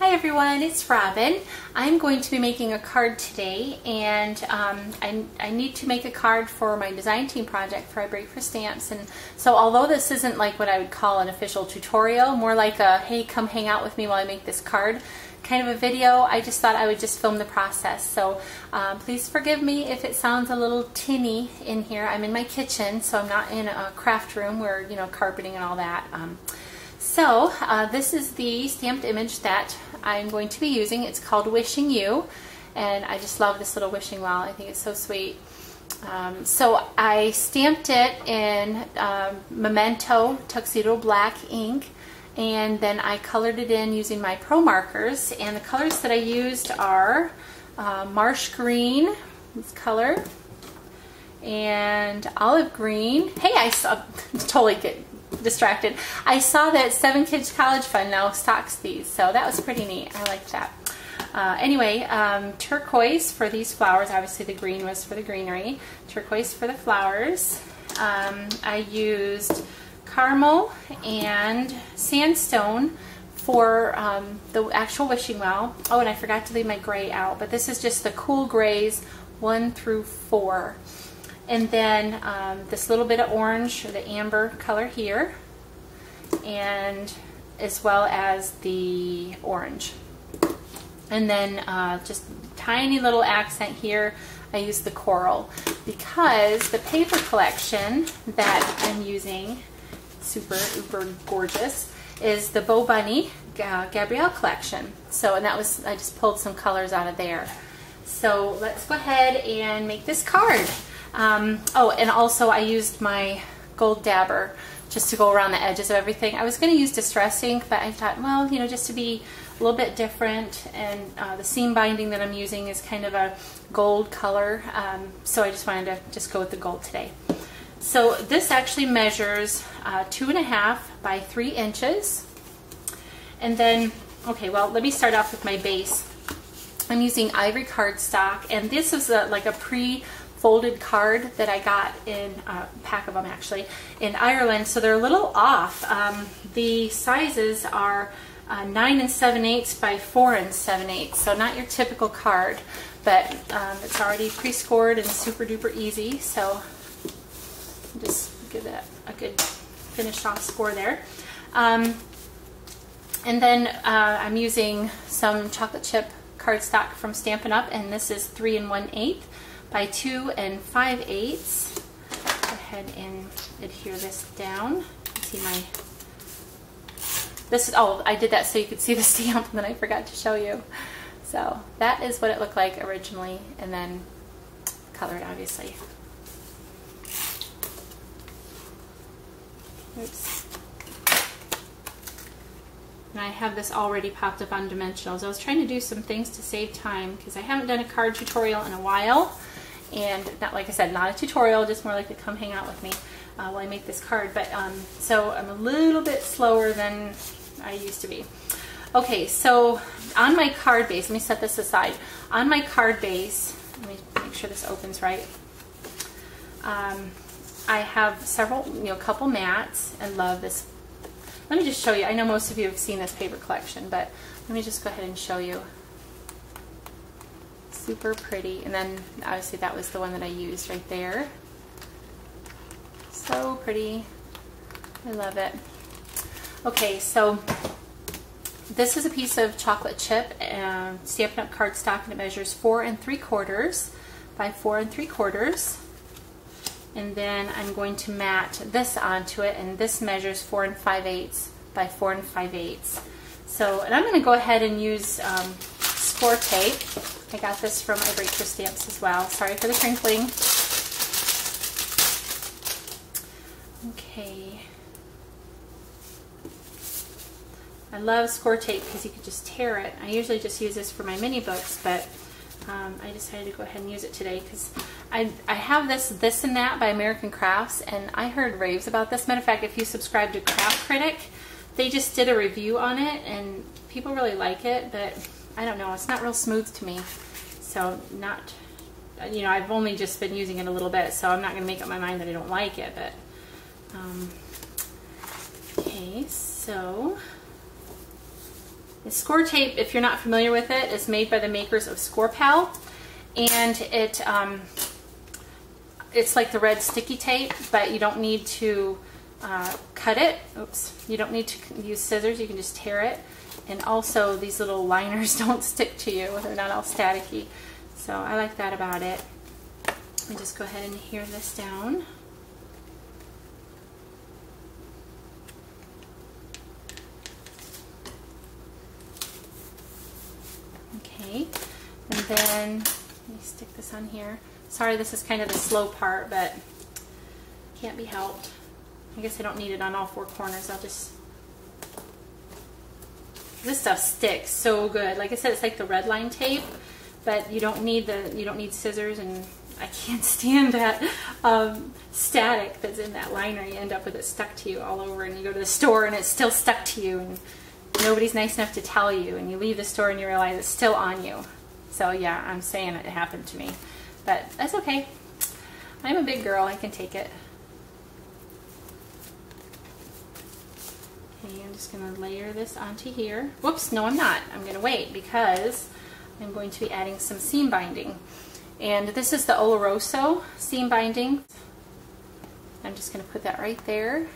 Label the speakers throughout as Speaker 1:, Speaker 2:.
Speaker 1: Hi everyone, it's Robin. I'm going to be making a card today, and I need to make a card for my design team project for I Break for Stamps. And so although this isn't like what I would call an official tutorial, more like a hey come hang out with me while I make this card kind of a video, I just thought I would just film the process. So please forgive me if it sounds a little tinny in here. I'm in my kitchen, so I'm not in a craft room where, you know, carpeting and all that. So this is the stamped image that I'm going to be using. It's called Wishing You, and I just love this little wishing well. I think it's so sweet. So I stamped it in Memento Tuxedo Black ink, and then I colored it in using my Pro markers, and the colors that I used are Marsh Green, this color, and Olive Green. Hey, I saw, totally get distracted. I saw that Seven Kids College Fund now stocks these, so that was pretty neat. I liked that. Anyway, turquoise for these flowers. Obviously the green was for the greenery. Turquoise for the flowers. I used caramel and sandstone for the actual wishing well. Oh, and I forgot to leave my gray out, but this is just the cool grays 1 through 4. And then this little bit of orange, or the amber color here, and as well as the orange. And then just tiny little accent here, I use the coral, because the paper collection that I'm using, super uber gorgeous, is the Bo Bunny Gabrielle collection. So, and that was, I just pulled some colors out of there. So let's go ahead and make this card. Oh, and also I used my gold dabber just to go around the edges of everything. I was going to use Distress ink, but I thought, well, you know, just to be a little bit different, and the seam binding that I'm using is kind of a gold color, so I just wanted to just go with the gold today. So this actually measures 2.5 by 3 inches. And then, okay, well, let me start off with my base. I'm using ivory cardstock, and this is like a pre-folded card that I got in a pack of them actually in Ireland, so they're a little off. The sizes are 9 7/8 by 4 7/8, so not your typical card, but it's already pre-scored and super duper easy, so just give it a good finished off score there. And then I'm using some chocolate chip cardstock from Stampin' Up, and this is 3 1/8 by 2 5/8. Go ahead and adhere this down. See my, this, oh, I did that so you could see the stamp, and then I forgot to show you. So that is what it looked like originally, and then colored, obviously. Oops. And I have this already popped up on Dimensionals. I was trying to do some things to save time because I haven't done a card tutorial in a while, and not, like I said, not a tutorial, just more like to come hang out with me while I make this card. But so I'm a little bit slower than I used to be. Okay, so on my card base, let me set this aside. On my card base, let me make sure this opens right. I have several, you know, couple mats, and love this. Let me just show you. I know most of you have seen this paper collection, but let me just go ahead and show you. Super pretty. And then obviously that was the one that I used right there. So pretty. I love it. Okay, so this is a piece of chocolate chip Stampin' Up cardstock, and it measures 4 3/4 by 4 3/4. And then I'm going to mat this onto it, and this measures 4 5/8 by 4 5/8. So, and I'm going to go ahead and use score tape. I got this from I Break for Stamps as well. Sorry for the crinkling. Okay. I love score tape because you could just tear it. I usually just use this for my mini books, but I decided to go ahead and use it today because I have this and That by American Crafts, and I heard raves about this. Matter of fact, if you subscribe to Craft Critic, they just did a review on it, and people really like it, but I don't know, it's not real smooth to me. So not, you know, I've only just been using it a little bit, so I'm not going to make up my mind that I don't like it, but okay, so The score tape, if you're not familiar with it, is made by the makers of ScorePal, and it's like the red sticky tape, but you don't need to cut it. Oops. You don't need to use scissors. You can just tear it. And also, these little liners don't stick to you. They're not all staticky. So I like that about it. Let me just go ahead and adhere this down. Okay, and then let me stick this on here. Sorry, this is kind of the slow part, but can't be helped. I guess I don't need it on all four corners. I'll just... This stuff sticks so good. Like I said, it's like the red line tape, but you don't need scissors, and I can't stand that static that's in that liner. You end up with it stuck to you all over, and you go to the store and it's still stuck to you, and nobody's nice enough to tell you, and you leave the store and you realize it's still on you. So yeah, I'm saying it happened to me, but that's okay. I'm a big girl, I can take it. Okay, I'm just going to layer this onto here. Whoops, no I'm not. I'm going to wait because I'm going to be adding some seam binding. And this is the Oloroso seam binding. I'm just going to put that right there.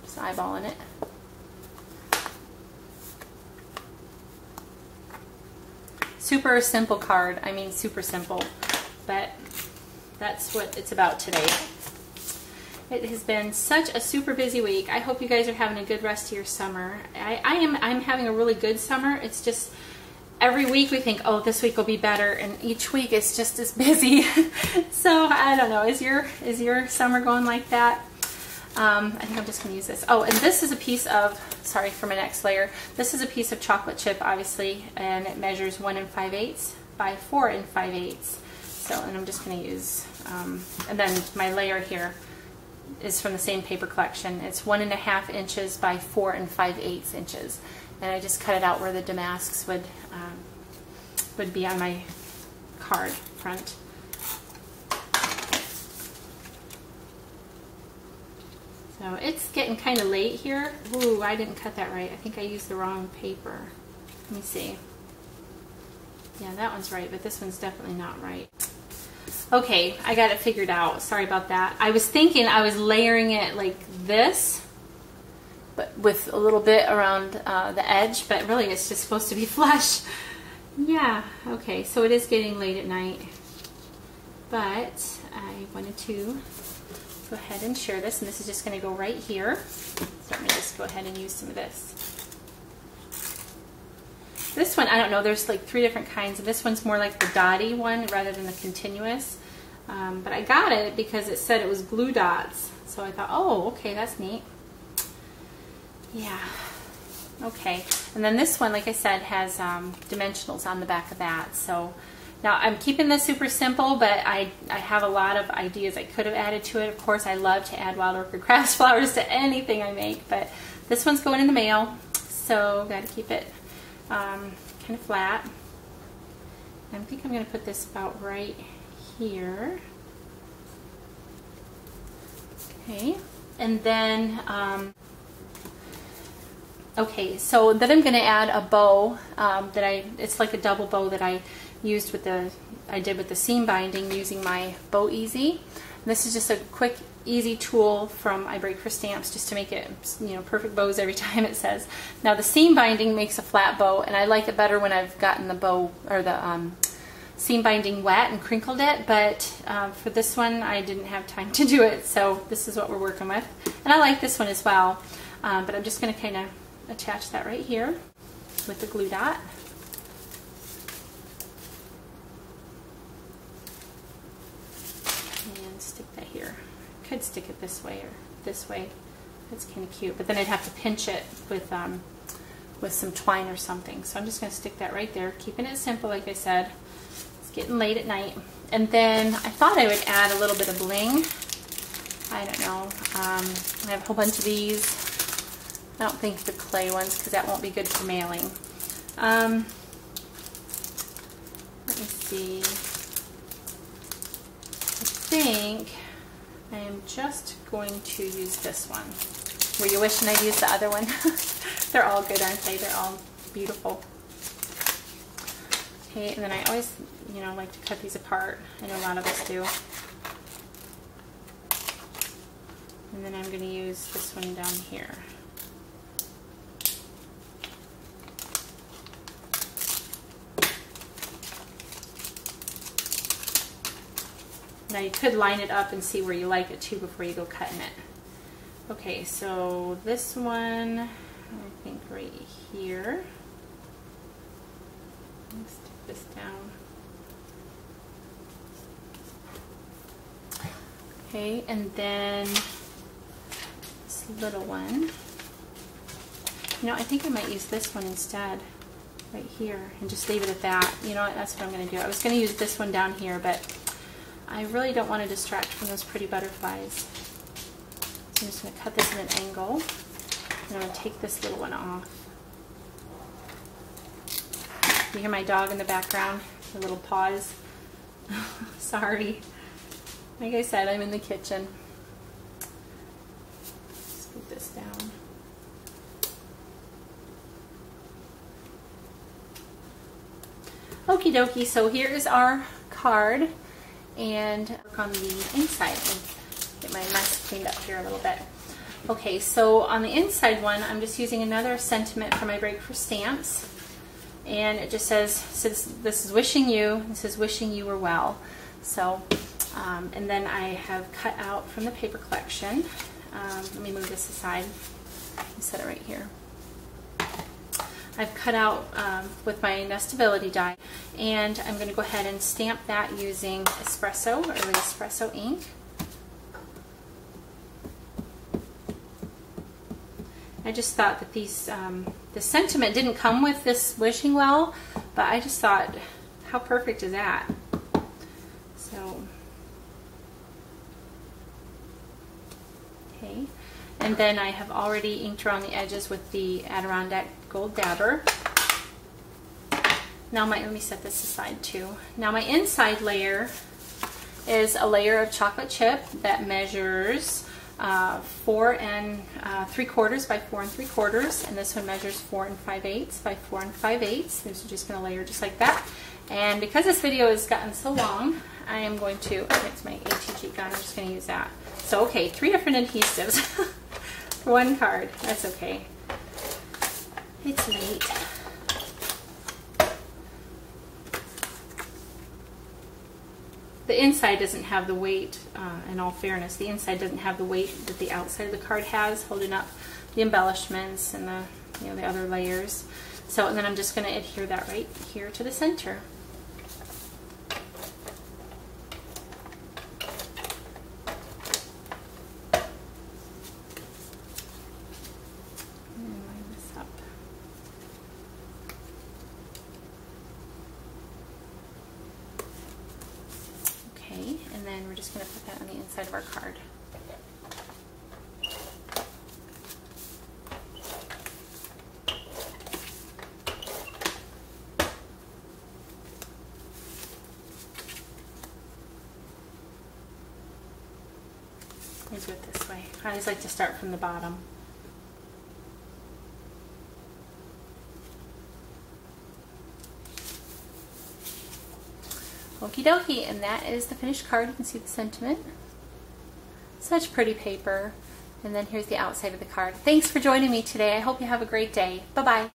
Speaker 1: Just eyeballing it. Super simple card. I mean super simple, but that's what it's about today. It has been such a super busy week. I hope you guys are having a good rest of your summer. I'm having a really good summer. It's just every week we think, oh, this week will be better, and each week it's just as busy. So I don't know. Is your summer going like that? I think I'm just going to use this. Oh, and this is a piece of, sorry for my next layer, this is a piece of chocolate chip, obviously, and it measures 1 5/8 by 4 5/8. So, and I'm just going to use, and then my layer here is from the same paper collection. It's 1.5 inches by 4 5/8 inches, and I just cut it out where the damasks would be on my card front. So it's getting kind of late here. Ooh, I didn't cut that right. I think I used the wrong paper. Let me see. Yeah, that one's right, but this one's definitely not right. Okay, I got it figured out. Sorry about that. I was thinking I was layering it like this, but with a little bit around the edge, but really it's just supposed to be flush. Yeah, okay, so it is getting late at night, but I wanted to go ahead and share this, and this is just going to go right here. So let me just go ahead and use some of this. This one, I don't know, there's like 3 different kinds, and this one's more like the dotty one rather than the continuous. But I got it because it said it was glue dots, so I thought, oh, okay, that's neat. Yeah, okay. And then this one, like I said, has dimensionals on the back of that. So now I'm keeping this super simple, but I have a lot of ideas I could have added to it. Of course, I love to add Wild Orchid Crafts flowers to anything I make, but this one's going in the mail, so got to keep it kind of flat. I think I'm going to put this about right here. Okay, and then okay, so then I'm going to add a bow it's like a double bow that I used with I did with the seam binding using my Bow Easy. And this is just a quick, easy tool from I Break for Stamps, just to make it, you know, perfect bows every time it says. Now the seam binding makes a flat bow, and I like it better when I've gotten the bow or the seam binding wet and crinkled it, but for this one I didn't have time to do it, so this is what we're working with. And I like this one as well, but I'm just going to kind of attach that right here with the glue dot. And stick that here. Could stick it this way or this way. That's kind of cute, but then I'd have to pinch it with some twine or something. So I'm just going to stick that right there, keeping it simple, like I said. It's getting late at night. And then I thought I would add a little bit of bling. I don't know. I have a whole bunch of these. I don't think the clay ones, because that won't be good for mailing. Let me see. I think I am just going to use this one. Were you wishing I'd used the other one? They're all good, aren't they? They're all beautiful. Okay, and then I always, you know, like to cut these apart. I know a lot of us do. And then I'm going to use this one down here. Now you could line it up and see where you like it too before you go cutting it. Okay, so this one, I think right here. Let's stick this down. Okay, and then this little one. You know, I think I might use this one instead, right here, and just leave it at that. You know what, that's what I'm going to do. I was going to use this one down here, but I really don't want to distract from those pretty butterflies. So I'm just going to cut this in an angle, and I'm going to take this little one off. You hear my dog in the background, the little paws. Sorry. Like I said, I'm in the kitchen. Scoop this down. Okie dokie, so here is our card, and work on the inside and get my mess cleaned up here a little bit. Okay, so on the inside one, I'm just using another sentiment from I Break for Stamps, and it just says this is wishing you, this is wishing you were well. So, and then I have cut out from the paper collection. Let me move this aside and set it right here. I've cut out with my Nestability die, and I'm going to go ahead and stamp that using espresso, or espresso ink. I just thought that these, the sentiment didn't come with this wishing well, but I just thought, how perfect is that? So, okay. And then I have already inked around the edges with the Adirondack Gold Dabber. Now let me set this aside too. Now my inside layer is a layer of chocolate chip that measures 4 3/4 by 4 3/4, and this one measures 4 5/8 by 4 5/8. These are just going to layer just like that. And because this video has gotten so long, I am going to, it's my ATG gun, I'm just going to use that. So okay, 3 different adhesives for one card. That's okay. It's late. The inside doesn't have the weight, in all fairness, the inside doesn't have the weight that the outside of the card has, holding up the embellishments and the, you know, the other layers. So, and then I'm just going to adhere that right here to the center. And then we're just going to put that on the inside of our card. Let me do it this way. I always like to start from the bottom. Okie dokie, and that is the finished card. You can see the sentiment. Such pretty paper. And then here's the outside of the card. Thanks for joining me today. I hope you have a great day. Bye-bye.